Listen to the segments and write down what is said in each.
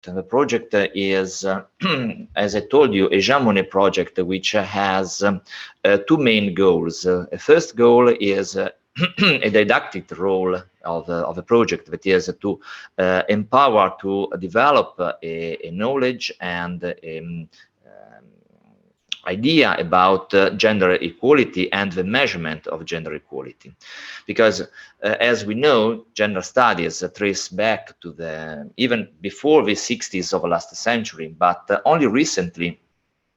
The project is, as I told you, a Jamone project, which has two main goals. The first goal is a didactic role of the project, that is to empower, to develop a knowledge and idea about gender equality and the measurement of gender equality, because as we know, gender studies trace back to even before the 60s of last century, but only recently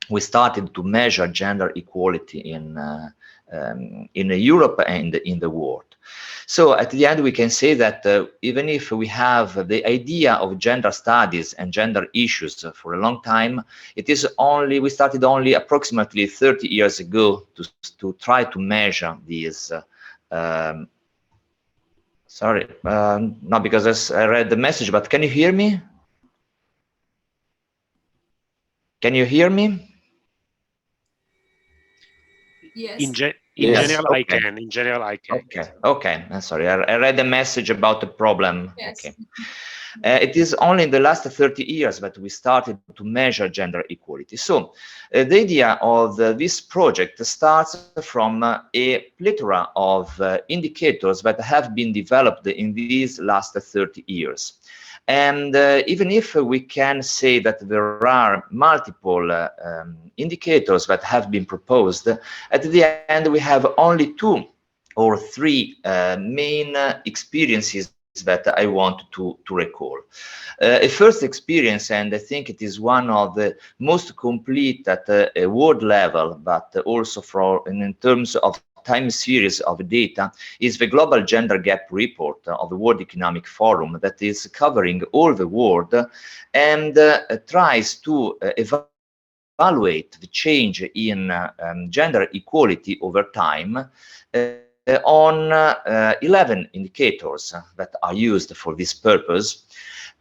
we started to measure gender equality in Europe and in the world. So at the end, we can say that even if we have the idea of gender studies and gender issues for a long time, we started only approximately 30 years ago to try to measure these. Sorry, not because I read the message, but can you hear me? Can you hear me? Yes. In Yes, general, okay. I can. In general, I can. Okay. I'm sorry. I read the message about the problem. Yes. Okay. It is only in the last 30 years that we started to measure gender equality. So the idea of this project starts from a plethora of indicators that have been developed in these last 30 years. And even if we can say that there are multiple indicators that have been proposed, at the end we have only 2 or 3 main experiences that I want to recall. A first experience, and I think it is one of the most complete at a world level, but also in terms of time series of data, is the Global Gender Gap Report of the World Economic Forum, that is covering all the world and tries to evaluate the change in gender equality over time on 11 indicators that are used for this purpose.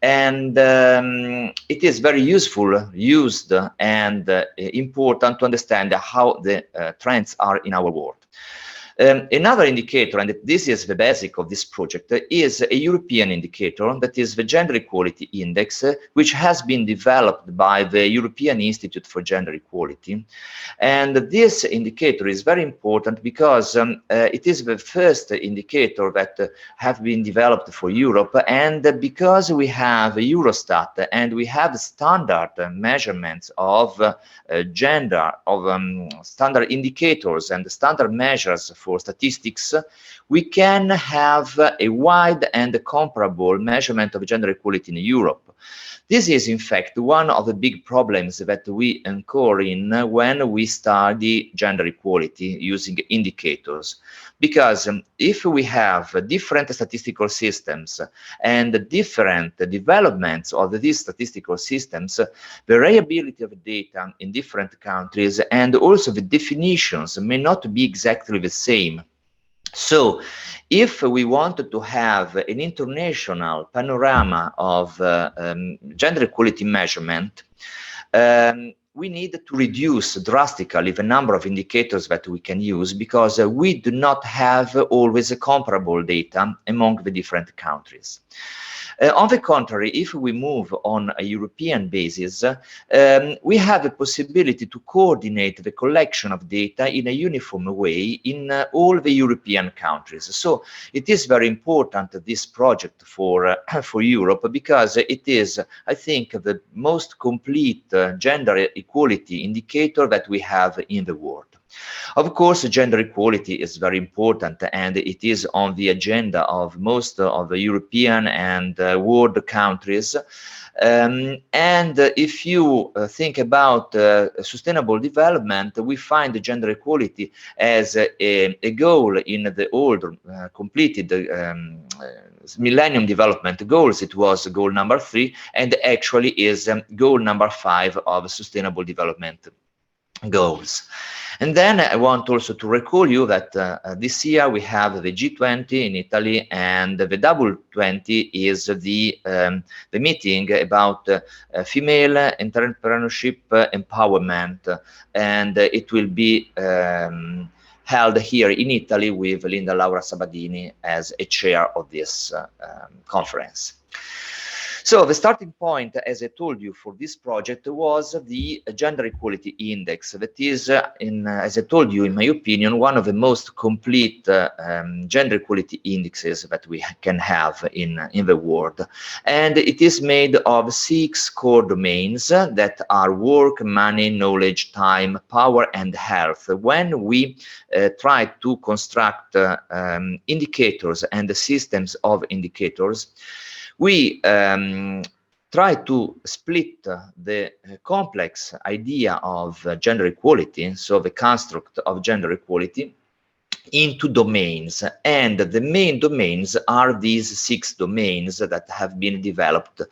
And it is very used and important to understand how the trends are in our world. Another indicator, and this is the basic of this project, is a European indicator, that is the Gender Equality Index, which has been developed by the European Institute for Gender Equality. And this indicator is very important because it is the first indicator that have been developed for Europe, and because we have Eurostat and we have standard measurements of gender, of standard indicators and standard measures for statistics, we can have a wide and comparable measurement of gender equality in Europe. This is, in fact, one of the big problems that we incur in when we study gender equality using indicators. Because if we have different statistical systems and different developments of these statistical systems, the variability of data in different countries and also the definitions may not be exactly the same. So, if we wanted to have an international panorama of gender equality measurement, we need to reduce drastically the number of indicators that we can use, because we do not have always comparable data among the different countries. On the contrary, if we move on a European basis, we have a possibility to coordinate the collection of data in a uniform way in all the European countries. So it is very important, this project for Europe, because it is, I think, the most complete gender equality indicator that we have in the world. Of course, gender equality is very important, and it is on the agenda of most of the European and world countries. And if you think about sustainable development, we find gender equality as a goal in the old completed Millennium Development Goals. It was goal number 3, and actually is goal number 5 of Sustainable Development Goals. And then I want also to recall you that this year we have the G20 in Italy, and the W20 is the meeting about female entrepreneurship empowerment, and it will be held here in Italy with Linda Laura Sabadini as a chair of this conference. So the starting point, as I told you, for this project was the Gender Equality Index. That is, as I told you, in my opinion, one of the most complete gender equality indexes that we can have in the world. And it is made of 6 core domains that are work, money, knowledge, time, power, and health. When we try to construct indicators and systems of indicators, we try to split the complex idea of gender equality, so the construct of gender equality, into domains, and the main domains are these 6 domains that have been developed.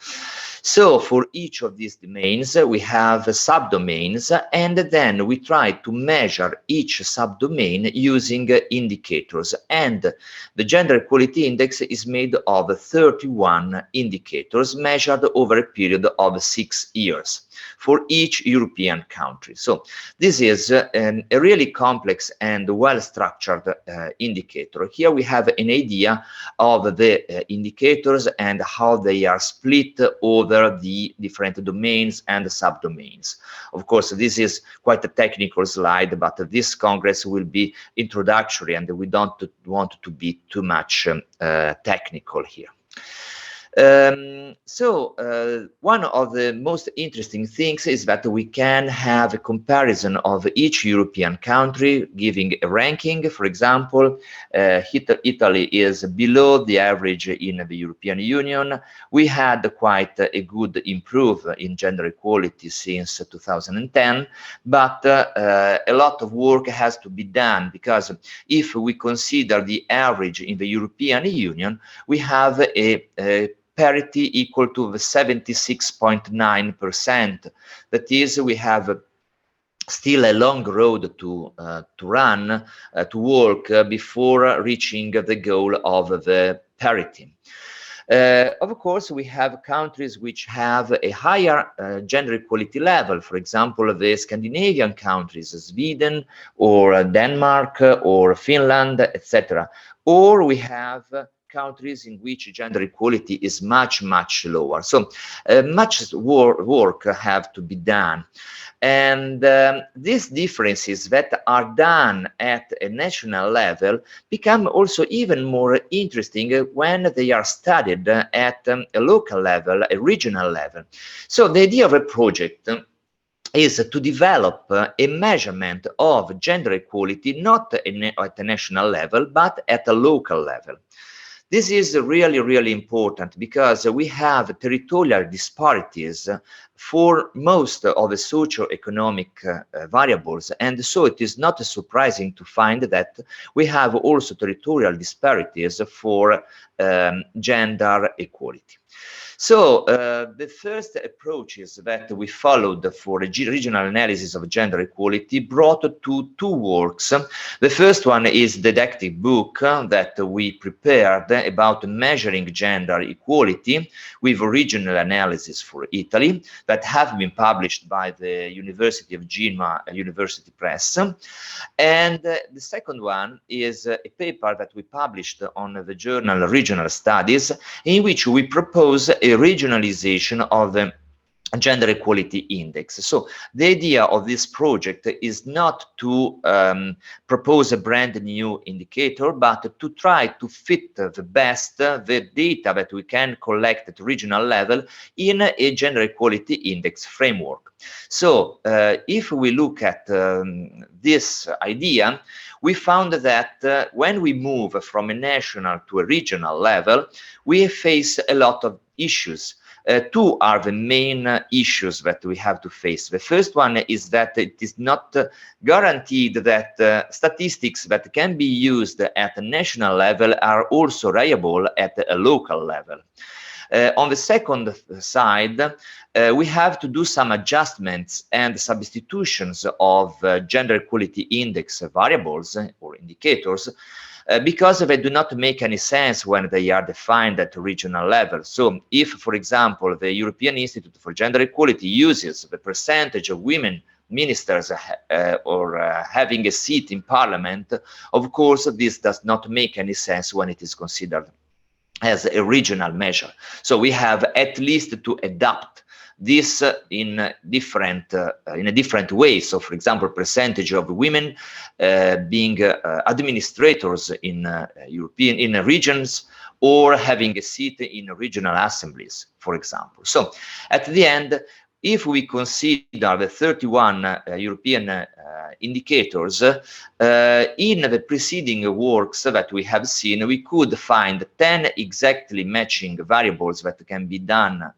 So for each of these domains we have subdomains, and then we try to measure each subdomain using indicators, and the gender equality index is made of 31 indicators measured over a period of 6 years for each European country. So this is a really complex and well-structured indicator. Here we have an idea of the indicators and how they are split over the different domains and subdomains. Of course, this is quite a technical slide, but this Congress will be introductory, and we don't want to be too much technical here. One of the most interesting things is that we can have a comparison of each European country, giving a ranking. For example, Italy is below the average in the European Union. We had quite a good improvement in gender equality since 2010, but a lot of work has to be done, because if we consider the average in the European Union, we have a parity equal to 76.9%. That is, we have still a long road to run, to work before reaching the goal of the parity. Of course, we have countries which have a higher gender equality level. For example, the Scandinavian countries, Sweden or Denmark or Finland, etc. Or we have countries in which gender equality is much, much lower. So much work have to be done. And these differences that are done at a national level become also even more interesting when they are studied at a local level, a regional level. So the idea of a project is to develop a measurement of gender equality not at a national level, but at a local level. This is really, really important, because we have territorial disparities for most of the socio-economic variables, and so it is not surprising to find that we have also territorial disparities for gender equality. So the first approaches that we followed for the regional analysis of gender equality brought to 2 works. The first one is the didactic book that we prepared about measuring gender equality with regional analysis for Italy, that have been published by the University of Genoa University Press. And the second one is a paper that we published on the journal Regional Studies, in which we propose a regionalization of the gender equality index. So the idea of this project is not to propose a brand new indicator, but to try to fit the best the data that we can collect at regional level in a gender equality index framework. So if we look at this idea, we found that when we move from a national to a regional level, we face a lot of issues. 2 are the main issues that we have to face. The first one is that it is not guaranteed that statistics that can be used at a national level are also reliable at a local level. On the second side, we have to do some adjustments and substitutions of gender equality index variables or indicators, because they do not make any sense when they are defined at a regional level. So if, for example, the European Institute for Gender Equality uses the percentage of women ministers having a seat in parliament, of course, this does not make any sense when it is considered as a regional measure. So we have at least to adapt this in a different way. So, for example, percentage of women being administrators in regions, or having a seat in regional assemblies, for example. So, at the end, if we consider the 31 European indicators, in the preceding works that we have seen, we could find 10 exactly matching variables that can be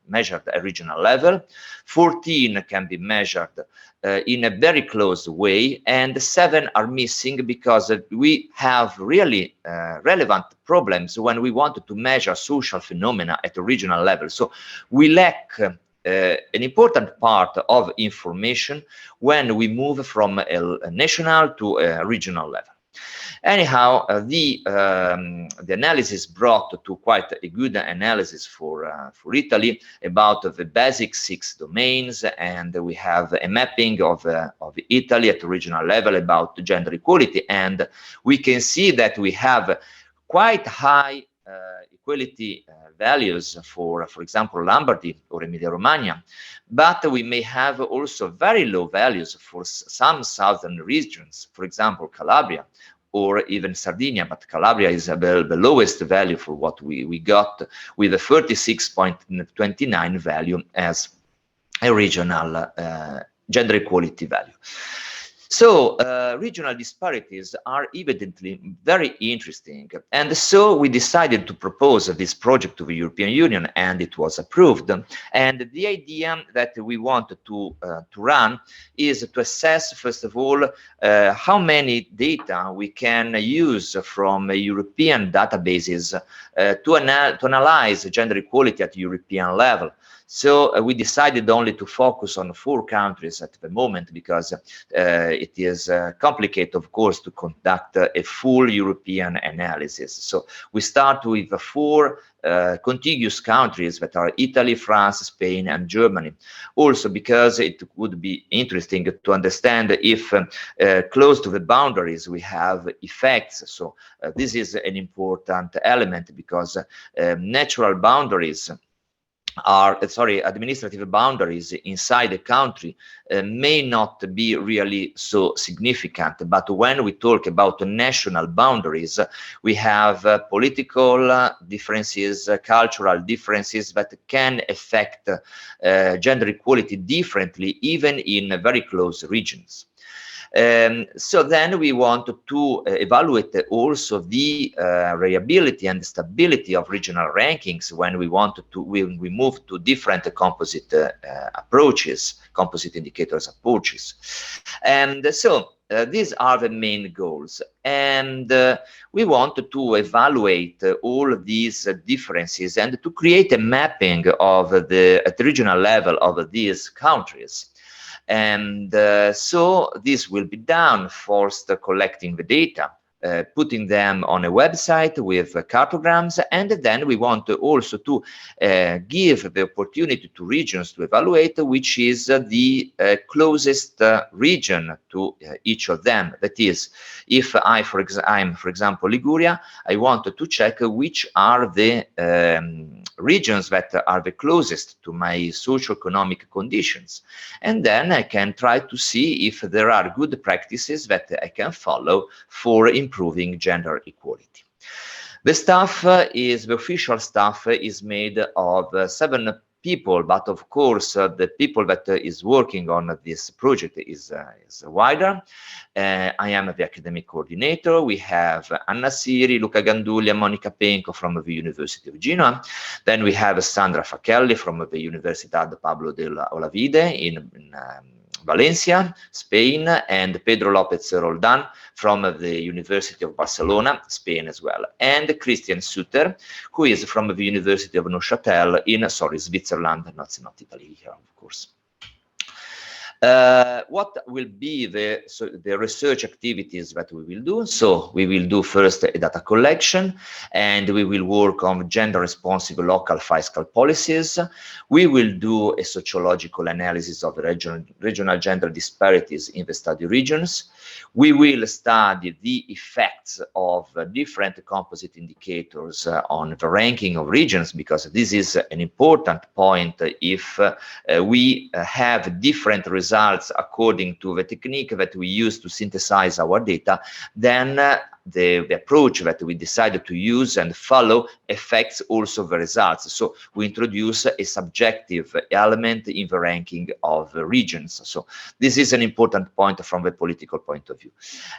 measured at regional level, 14 can be measured in a very close way, and 7 are missing because we have really relevant problems when we want to measure social phenomena at a regional level. So we lack an important part of information when we move from a national to a regional level. Anyhow, the analysis brought to quite a good analysis for Italy about the basic 6 domains, and we have a mapping of Italy at the regional level about gender equality, and we can see that we have quite high equality values for example, Lombardy or Emilia-Romagna, but we may have also very low values for some southern regions, for example, Calabria or even Sardinia, but Calabria is the lowest value for what we got, with a 36.29 value as a regional gender equality value. So regional disparities are evidently very interesting, and so we decided to propose this project to the European Union, and it was approved. And the idea that we wanted to run is to assess, first of all, how many data we can use from European databases to analyze gender equality at European level. So we decided only to focus on 4 countries at the moment, because it is complicated, of course, to conduct a full European analysis. So we start with 4 contiguous countries that are Italy, France, Spain, and Germany. Also because it would be interesting to understand if close to the boundaries we have effects. So this is an important element, because natural boundaries administrative boundaries inside a country may not be really so significant. But when we talk about national boundaries, we have political differences, cultural differences that can affect gender equality differently, even in very close regions. So then we want to evaluate also the reliability and stability of regional rankings when we move to different composite approaches, composite indicators approaches. And so these are the main goals, and we want to evaluate all these differences and to create a mapping of at the regional level of these countries. And so this will be done first, collecting the data, putting them on a website with cartograms, and then we want also to give the opportunity to regions to evaluate which is the closest region to each of them. That is, if I'm, for example, Liguria, I want to check which are the regions that are the closest to my socio-economic conditions, and then I can try to see if there are good practices that I can follow for improving gender equality. The official staff is made of 7 people, but of course the people that is working on this project is wider. I am the academic coordinator. We have Anna Siri, Luca Gandulli, and Monica Penco from the University of Genoa. Then we have Sandra Fachelli from the Universidad Pablo de Olavide in Valencia, Spain, and Pedro López Roldán from the University of Barcelona, Spain as well, and Christian Suter, who is from the University of Neuchâtel in, Switzerland, not Italy here, of course. What will be the research activities that we will do? So we will do first a data collection, and we will work on gender-responsive local fiscal policies. We will do a sociological analysis of the regional gender disparities in the study regions. We will study the effects of different composite indicators on the ranking of regions, because this is an important point. If we have different results according to the technique that we use to synthesize our data, then the approach that we decided to use and follow affects also the results. So we introduce a subjective element in the ranking of the regions. So this is an important point from the political point of view.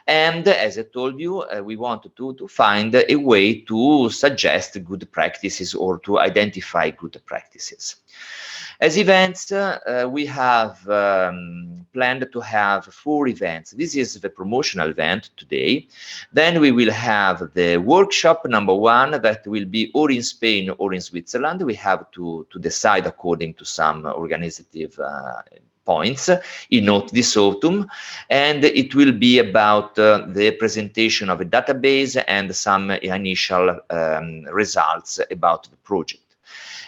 And as I told you, we wanted to find a way to suggest good practices or to identify good practices. As events, we have planned to have 4 events. This is the promotional event today. Then we will have the workshop number 1 that will be or in Spain or in Switzerland. We have to decide according to some organizative points in this autumn, and it will be about the presentation of a database and some initial results about the project.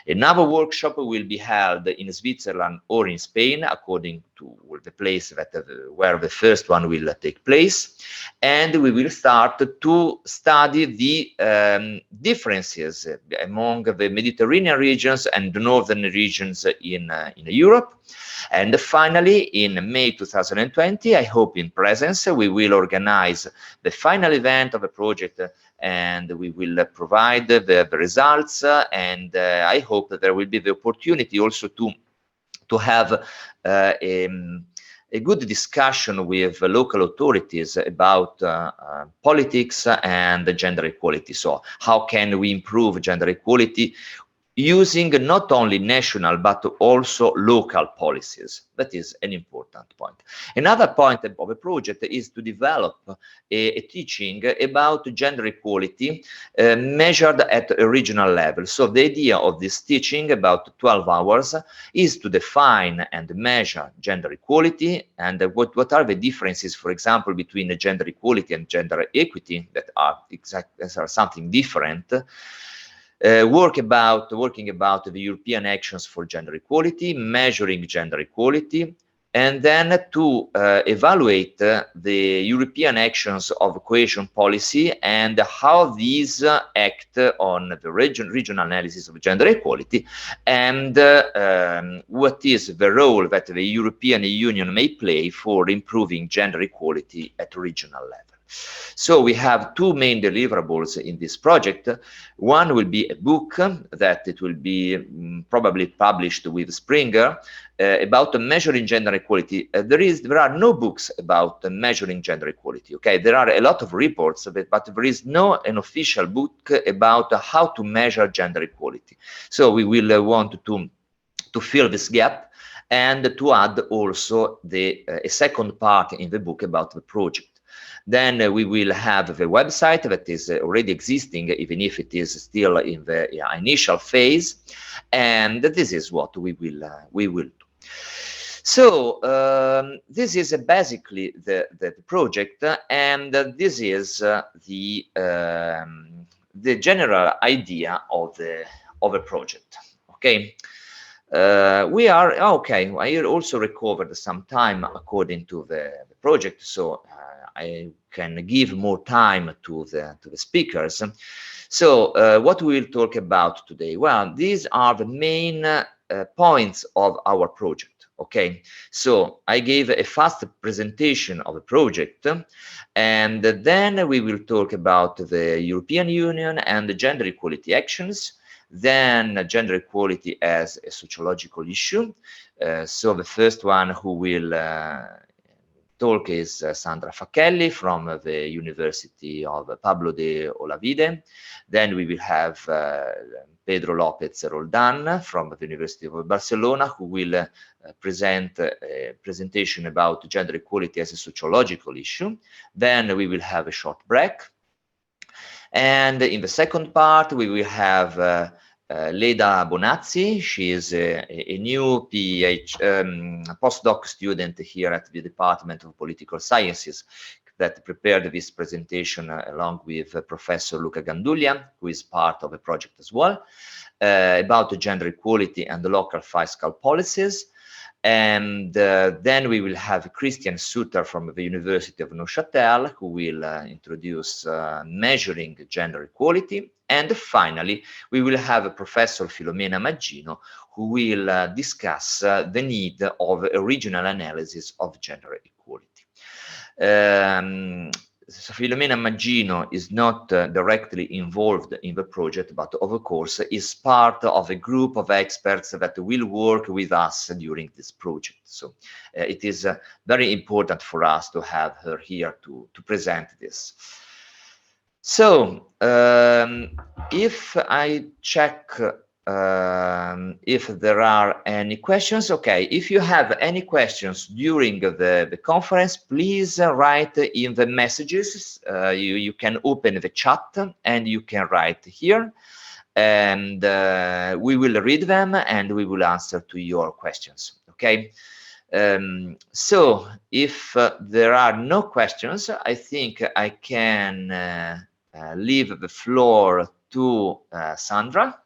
Another workshop will be held in Switzerland or in Spain, according to the place where the first one will take place. And we will start to study the differences among the Mediterranean regions and the northern regions in Europe. And finally, in May 2020, I hope in presence, we will organize the final event of the project, and we will provide the results, and I hope that there will be the opportunity also to have a good discussion with local authorities about politics and gender equality. So how can we improve gender equality using not only national but also local policies? That is an important point. Another point of the project is to develop a teaching about gender equality measured at a regional level. So the idea of this teaching, about 12 hours, is to define and measure gender equality and what are the differences, for example, between gender equality and gender equity that are something different. Working about the European actions for gender equality, measuring gender equality, and then to evaluate the European actions of cohesion policy and how these act on the regional analysis of gender equality, and what is the role that the European Union may play for improving gender equality at regional level. So we have 2 main deliverables in this project. One will be a book that it will be probably published with Springer about measuring gender equality. There are no books about measuring gender equality. Okay, there are a lot of reports of it, but there is no an official book about how to measure gender equality. So we will want to fill this gap and to add also a second part in the book about the project. Then we will have the website that is already existing, even if it is still in the initial phase, and this is what we will do. So this is basically the project, and this is the general idea of the project. Okay. We are okay. I also recovered some time according to the project, so I can give more time to the speakers. So what we will talk about today? Well, these are the main points of our project. Okay, so I gave a fast presentation of the project, and then we will talk about the European Union and the gender equality actions. Then gender equality as a sociological issue. So the first one who will talk is Sandra Facchelli from the University of Pablo de Olavide. Then we will have Pedro López Roldán from the University of Barcelona, who will present a presentation about gender equality as a sociological issue. Then we will have a short break. And in the second part, we will have Leda Bonazzi. She is a new postdoc student here at the Department of Political Sciences that prepared this presentation along with Professor Luca Ganduglia, who is part of the project as well, about gender equality and the local fiscal policies. And then we will have Christian Suter from the University of Neuchâtel, who will introduce measuring gender equality. And finally, we will have Professor Filomena Maggino, who will discuss the need of a regional analysis of gender equality. So Filomena Maggino is not directly involved in the project, but of course is part of a group of experts that will work with us during this project. So it is very important for us to have her here to present this. So if I check if there are any questions. Okay, if you have any questions during the conference, please write in the messages. You can open the chat and you can write here, and we will read them and we will answer to your questions. Okay. So if there are no questions, I think I can leave the floor to Sandra.